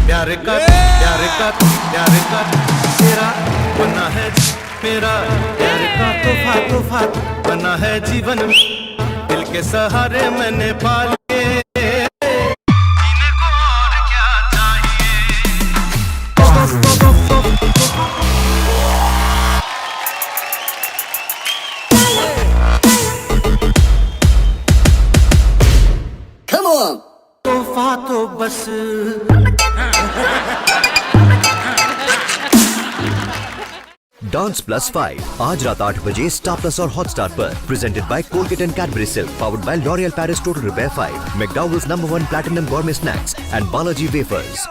प्यार का तेरा बना है मेरा, प्यार का तोहफा बना है जीवन, दिल के सहारे मैंने पाले। Come on! तोहफा तो बस डांस प्लस 5 आज रात 8 बजे स्टार प्लस और हॉटस्टार पर। Presented by Colgate and Cadbury Silk, powered by L'Oreal Paris Total Repair 5, McDowell's number 1 Platinum gourmet snacks and Balaji wafers.